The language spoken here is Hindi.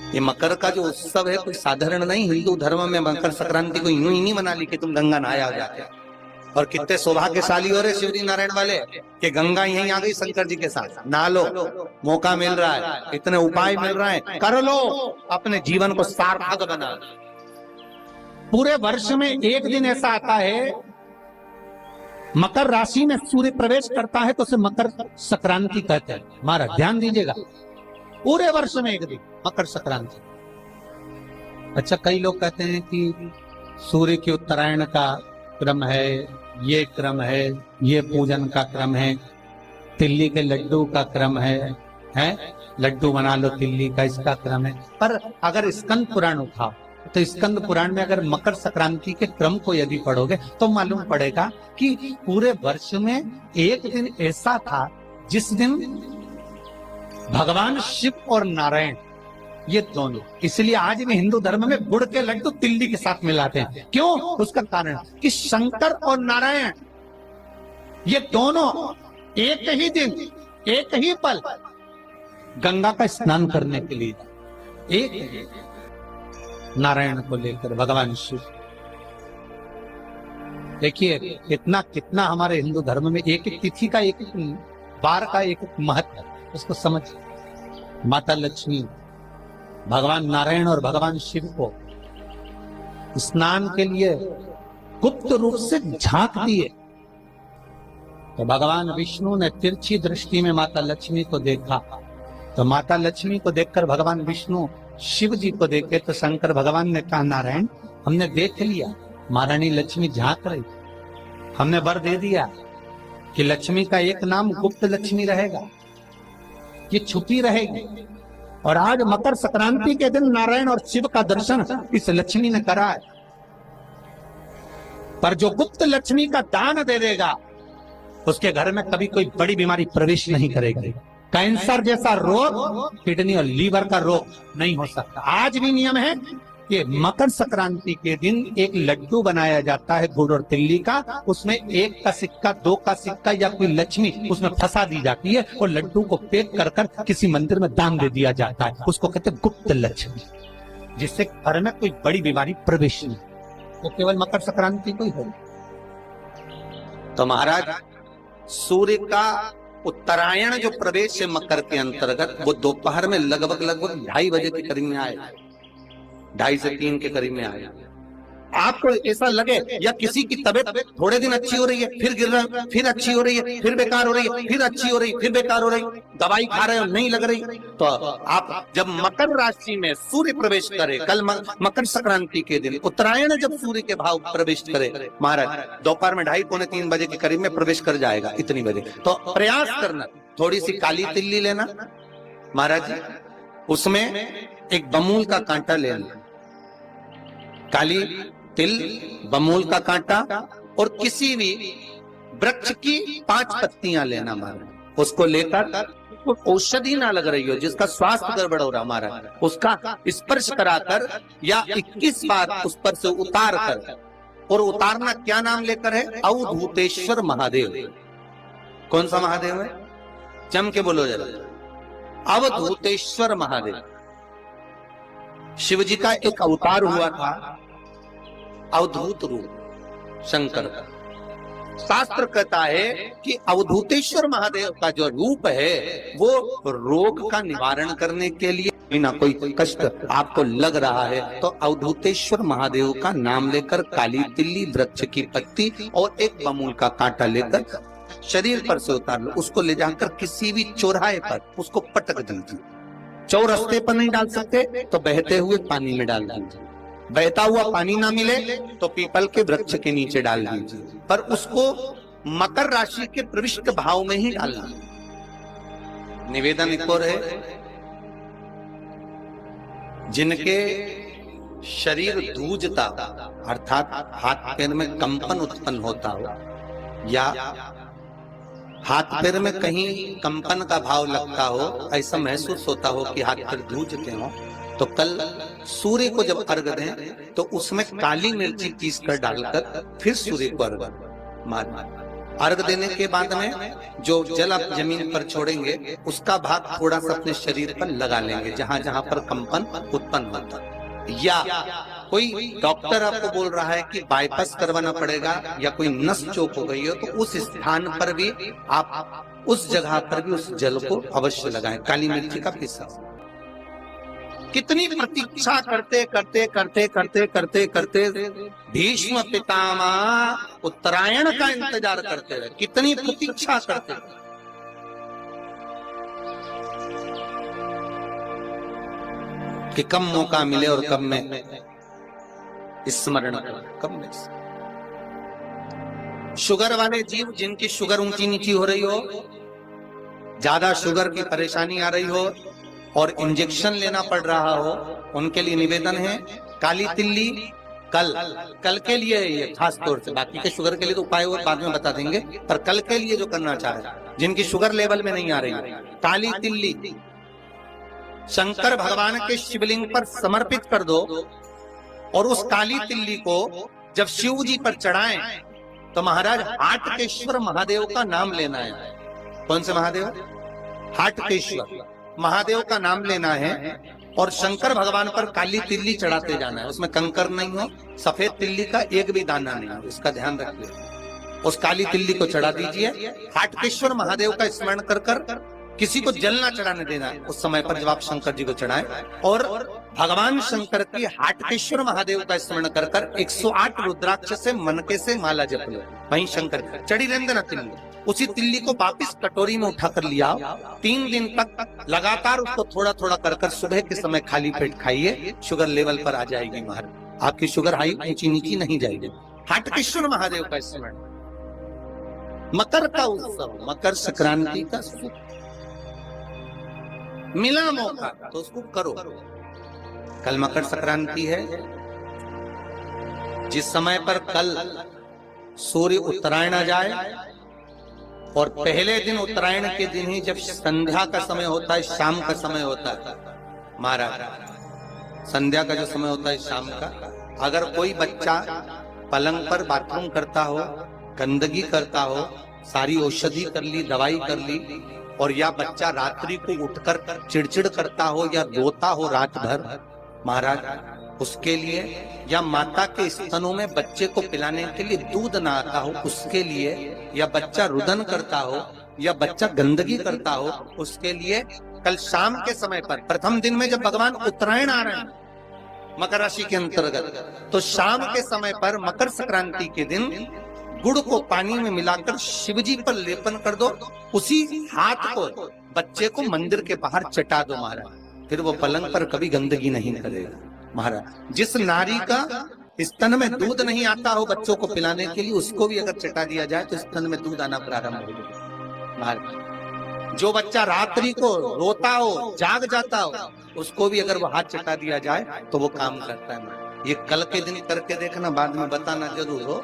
ये मकर का जो उत्सव है कोई साधारण नहीं। हिंदू धर्म में मकर संक्रांति को यूं ही नहीं मना ली कि तुम गंगा नहाया जाते। और कितने सौभाग्यशाली हो रहे शिवजी नारायण वाले कि गंगा यहीं आ गई शंकर जी के साथ। नहा लो, मौका मिल रहा है, इतने उपाय मिल रहे हैं, कर लो, अपने जीवन को सार्थक बना। पूरे वर्ष में एक दिन ऐसा आता है, मकर राशि में सूर्य प्रवेश करता है तो उसे मकर संक्रांति कहते हैं। महाराज ध्यान दीजिएगा, पूरे वर्ष में एक दिन मकर संक्रांति। अच्छा, कई लोग कहते हैं कि सूर्य की उत्तरायण का क्रम है, ये क्रम है, ये पूजन का क्रम है, तिल्ली के लड्डू का क्रम है, लड्डू बना लो तिल्ली का, इसका क्रम है। पर अगर स्कंद पुराण उठाओ तो स्कंद पुराण में अगर मकर संक्रांति के क्रम को यदि पढ़ोगे तो मालूम पड़ेगा कि पूरे वर्ष में एक दिन ऐसा था जिस दिन भगवान शिव और नारायण ये दोनों, इसलिए आज भी हिंदू धर्म में गुड़ के लड्डू तिल्ली के साथ मिलाते हैं। क्यों? उसका कारण कि शंकर और नारायण ये दोनों एक ही दिन, एक ही पल गंगा का स्नान करने के लिए, एक नारायण को लेकर भगवान शिव। देखिए इतना कितना हमारे हिंदू धर्म में एक एक तिथि का, एक एक बार का एक एक महत्व है, उसको समझ। माता लक्ष्मी, भगवान नारायण और भगवान शिव को स्नान के लिए गुप्त रूप से झांक दिए तो भगवान विष्णु ने तिरछी दृष्टि में माता लक्ष्मी को देखा। तो माता लक्ष्मी को देखकर भगवान विष्णु शिव जी को देखे तो शंकर भगवान ने कहा, नारायण हमने देख लिया महारानी लक्ष्मी झांक रही, हमने वर दे दिया कि लक्ष्मी का एक नाम गुप्त लक्ष्मी रहेगा, ये छुपी रहेगी। और आज मकर संक्रांति के दिन नारायण और शिव का दर्शन इस लक्ष्मी ने करा है। पर जो गुप्त लक्ष्मी का दान दे देगा उसके घर में कभी कोई बड़ी बीमारी प्रवेश नहीं करेगी। कैंसर जैसा रोग, किडनी और लीवर का रोग नहीं हो सकता। आज भी नियम है कि मकर संक्रांति के दिन एक लड्डू बनाया जाता है गुड़ और तिल्ली का, उसमें 1 का सिक्का, 2 का सिक्का या कोई लक्ष्मी उसमें फंसा दी जाती है और लड्डू को पैक कर कर किसी मंदिर में दान दे दिया जाता है। उसको कहते हैं गुप्त लक्ष्मी, जिससे घर में कोई बड़ी बीमारी प्रवेश नहीं, वो केवल मकर संक्रांति को ही है। तो महाराज सूर्य का उत्तरायण जो प्रवेश है मकर के अंतर्गत, वो दोपहर में लगभग 2:30 बजे के करीब में आए, 2:30 से 3 के करीब में आए। आपको ऐसा लगे या किसी की तबीयत थोड़े दिन अच्छी हो रही है, फिर गिर रहा है, फिर अच्छी हो रही है, फिर बेकार हो रही है, फिर अच्छी हो रही है, फिर बेकार हो रही है, दवाई खा रहे हो नहीं लग रही, तो आप जब मकर राशि में सूर्य प्रवेश करे, कल मकर संक्रांति के दिन उत्तरायण जब सूर्य के भाव प्रवेश करे महाराज, दोपहर में 2:30 पौने 3 बजे के करीब में प्रवेश कर जाएगा, इतनी बजे। तो प्रयास करना, थोड़ी सी काली तिल्ली लेना महाराज जी, उसमें एक बमूल का कांटा लेना, काली तिल, बमूल का कांटा और किसी भी वृक्ष की 5 पत्तियां लेना महाराज। उसको लेकर औषधि ना लग रही हो, जिसका स्वास्थ्य गड़बड़ हो रहा महाराज, उसका स्पर्श कराकर या 21 बार उस पर से उतार कर, और उतारना क्या नाम लेकर है? अवधूतेश्वर महादेव। कौन सा महादेव है? जम के बोलो जरा, अवधूतेश्वर महादेव। शिव जी का एक अवतार हुआ था, अवधूत रूप शंकर का। शास्त्र कहता है कि अवधूतेश्वर महादेव का जो रूप है वो रोग का निवारण करने के लिए, बिना कोई कष्ट आपको लग रहा है तो अवधूतेश्वर महादेव का नाम लेकर काली तिल्ली, वृक्ष की पत्ती और एक बमूल का कांटा लेकर शरीर पर से उतार लो। उसको ले जाकर किसी भी चौराहे पर उसको पटक दीजिए। चौरस्ते पर नहीं डाल सकते तो बहते हुए पानी में डाल दीजिए, बहता हुआ पानी ना मिले तो पीपल के वृक्ष के नीचे डाल दीजिए, पर उसको मकर राशि के प्रविष्ट भाव में ही डालना। निवेदन एक और है, जिनके शरीर धूजता अर्थात हाथ पैर में कंपन उत्पन्न होता हो या हाथ पैर में कहीं कंपन का भाव लगता हो, ऐसा महसूस होता हो कि हाथ पैर धूजते हो, तो कल सूर्य को जब अर्घ दें तो उसमें काली मिर्ची पीस कर डालकर फिर सूर्य को अर्घ मारना। अर्घ देने के बाद में जो जल आप जमीन पर छोड़ेंगे उसका भाग थोड़ा सा अपने शरीर पर लगा लेंगे, जहां जहां पर कंपन उत्पन्न होता है। या कोई डॉक्टर आपको बोल रहा है कि बाईपास करवाना पड़ेगा या कोई नस चोक हो गई हो, तो उस स्थान पर भी आप उस जगह पर भी उस जल को अवश्य लगाएं, काली मिर्ची का पिसा। कितनी प्रतीक्षा करते करते करते करते करते करते भीष्म पितामह उत्तरायण का इंतजार करते रहे, कितनी प्रतीक्षा करते रहे। कि कब मौका मिले और कब मैं स्मरण करूं, कब मैं। शुगर वाले जीव जिनकी शुगर ऊंची नीची हो रही हो, ज्यादा शुगर की परेशानी आ रही हो और इंजेक्शन लेना पड़ रहा हो, उनके लिए निवेदन है काली तिल्ली कल के लिए ये खास तौर से, बाकी के शुगर के लिए तो उपाय और बाद में बता देंगे, पर कल के लिए जो करना चाह रहे हैं, जिनकी शुगर लेवल में नहीं आ रही, काली तिल्ली शंकर भगवान के शिवलिंग पर समर्पित कर दो और उस काली तिल्ली को जब शिव जी पर चढ़ाएं तो महाराज हाटकेश्वर महादेव का नाम लेना है। कौन से महादेव? हाटकेश्वर महादेव का नाम लेना है और शंकर भगवान पर काली तिल्ली चढ़ाते जाना है। उसमें कंकर नहीं हो, सफेद तिल्ली का एक भी दाना नहीं हो, इसका ध्यान रखिए। उस काली तिल्ली को चढ़ा दीजिए। हाटकेश्वर महादेव का स्मरण कर कर किसी को जल ना चढ़ाने देना है उस समय पर जब आप शंकर जी को चढ़ाएं, और भगवान शंकर की हाटकेश्वर महादेव का स्मरण कर कर 108 रुद्राक्ष से मनके से माला जप लो। वहीं शंकर चढ़ी रहने देना तिल्ली, उसी तिल्ली को वापिस कटोरी में उठा कर लिया। 3 दिन तक लगातार उसको थोड़ा थोड़ा कर कर सुबह के समय खाली पेट खाइए, शुगर लेवल पर आ जाएगी महाराज, आपकी शुगर हाई ऊंची नीची नहीं जाएगी। हाटकेश्वर महादेव का स्मरण। मकर का उत्सव, मकर संक्रांति का सुख मिला मौका तो उसको करो। कल मकर संक्रांति है, जिस समय पर कल सूर्य उत्तरायण आ जाए और पहले दिन उत्तरायण के दिन ही जब संध्या का समय होता है, शाम का समय होता है महाराज, संध्या का जो समय होता है शाम का, अगर कोई बच्चा पलंग पर बाथरूम करता हो, गंदगी करता हो, सारी औषधि कर ली, दवाई कर ली, और या बच्चा रात्रि को उठकर चिड़चिड़ करता हो या रोता हो रात भर महाराज, उसके लिए, या माता के स्तनों में बच्चे को पिलाने के लिए दूध ना आता हो उसके लिए, या बच्चा रुदन करता हो या बच्चा गंदगी करता हो उसके लिए, कल शाम के समय पर प्रथम दिन में जब भगवान उत्तरायण आ रहे हैं मकर राशि के अंतर्गत, तो शाम के समय पर मकर संक्रांति के दिन गुड़ को पानी में मिलाकर शिवजी पर लेपन कर दो, उसी हाथ को बच्चे को मंदिर के बाहर चटा दो महाराज, फिर वो पलंग पर कभी गंदगी नहीं करेगा महाराज। जिस नारी का स्तन में दूध नहीं आता हो बच्चों को पिलाने के लिए, उसको भी अगर चटा दिया जाए तो स्तन में दूध आना प्रारंभ हो जाएगा महाराज। जो बच्चा रात्रि को रोता हो, जाग जाता हो, उसको भी अगर वो हाथ चटा दिया जाए तो वो काम करता है महाराज। ये कल के दिन करके देखना, बाद में बताना जरूर हो।